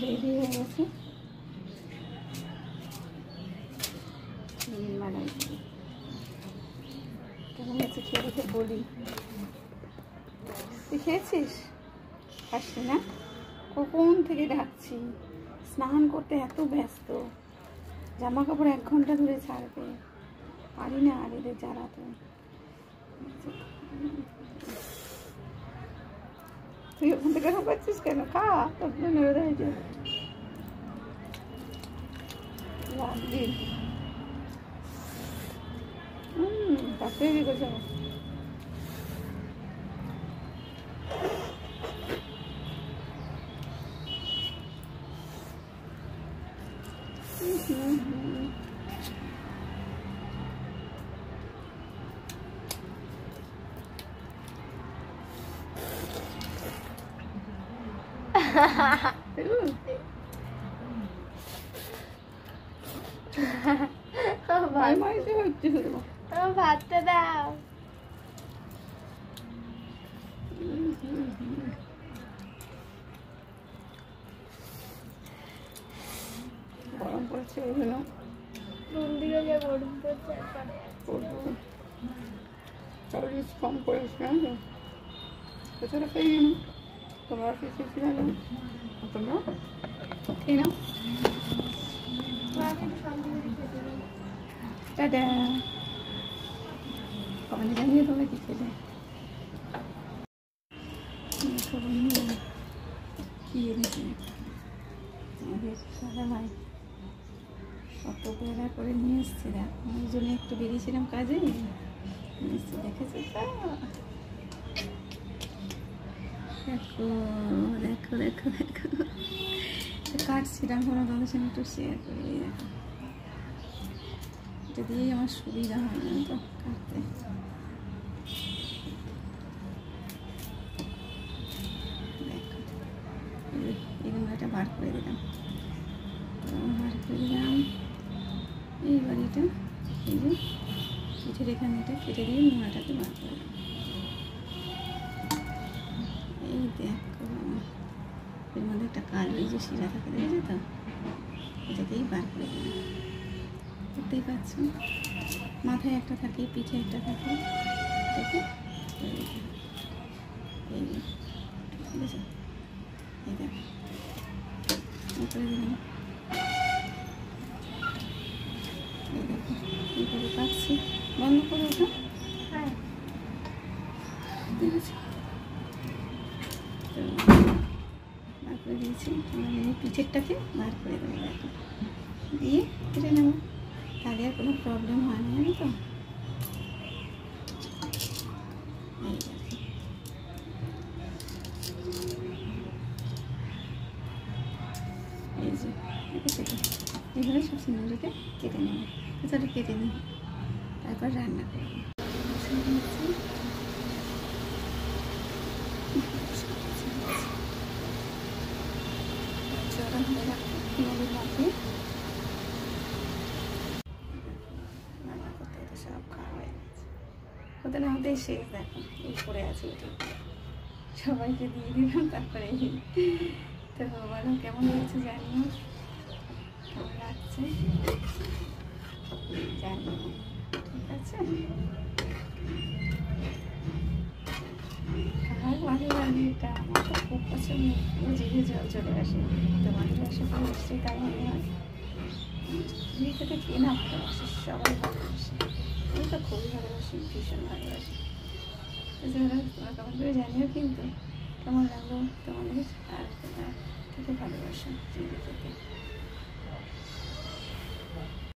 Ready হয়ে গেছে মালাই। কেমন আছে খেয়ে দেখে বলি। তুই খেয়েছিস? খাসনি না? কখন থেকে ডাকছি, স্নান করতে এত ব্যস্ত, জামা কাপড় 1 ঘন্টা ধরে ছাড়বে, পারি না আর এদের জ্বালাতে। তুই ওখান থেকে পাচ্ছিস কেন? খা, তোর জন্য নেড়ে দেয়। তাতে কি করছে? ভাতটা দাও। গরম পড়ছে ওই জন্য মন্দিরে যে গরম পড়ছে চাউরিস কম করিস না, এছাড়া খেয়ে না তোমরা খেয়েছি না, তোমরা খেয়ে নাও। টাটা। কমেন্টে জানিয়ে তোমরা কি খেলে। কি এনেছে আমাদের দাদা ভাই, কত বেলা করে নিয়ে এসছে। ওই জন্য একটু বেরিয়েছিলাম কাজে, নিয়ে এসছে। দেখেছো তো? দেখো দেখো দেখো দেখো, কাটছিলাম কোনো তোমাদের সঙ্গে একটু শেয়ার করি। দেখো, এটা দিয়েই আমার সুবিধা হয় না তো কাটতে। দেখো এরকম এটা বার করে দিলাম, এইবার এটা এই যে পিঠের এখানে এটা কেটে দিয়ে নোড়াটাকে বার করে দিলাম। এই দেখো এর মধ্যে একটা কালো এই যে শিরা থাকে, দেখেছো তো? এটাকেই বার করে দিলাম। দেখতেই পাচ্ছ, মাথায় একটা থাকে, পিঠে একটা থাকে, এটাকে এই ঠিক আছে। এই দেখো করে দিলাম। এই দেখো এইভাবে কাটছি, বন্ধ করে ওটা। হ্যাঁ ঠিক আছে, তো বার করে দিয়েছি। এই পিঠেরটাকে বার করে দেবো, দেখো দিয়ে কেটে নেবো, তাহলে আর কোনো প্রবলেম হয় না, জানো তো? এই দেখো এই যে দেখেছো তো? এইভাবে সব সিনেমাটাকে কেটে নেবো। তাহলে কেটে নিই, তারপর রান্না করবো। সব খাওয়া হয়ে গেছে, হতে না হতেই শেষ। দেখো এই পড়ে আছে, ওটা সবাইকে দিয়ে দিলাম। তারপরে তো বলো কেমন হয়েছে জানিও, কেমন লাগছে জানিও, ঠিক আছে? আর মাঝে মাঝে এটা আমার তো খুব পছন্দ, জিভে জল চলে আসে। তো মাঝে মাঝে পরে নিশ্চয়ই তাই মনে হয় খেতে কে না ভালোবাসে, সবাই ভালোবাসে। আমি তো খুবই ভালোবাসি, ভীষণ ভালোবাসি। তোমরা কমেন্ট করে জানিও কিন্তু কেমন লাগলো তোমাদের। আর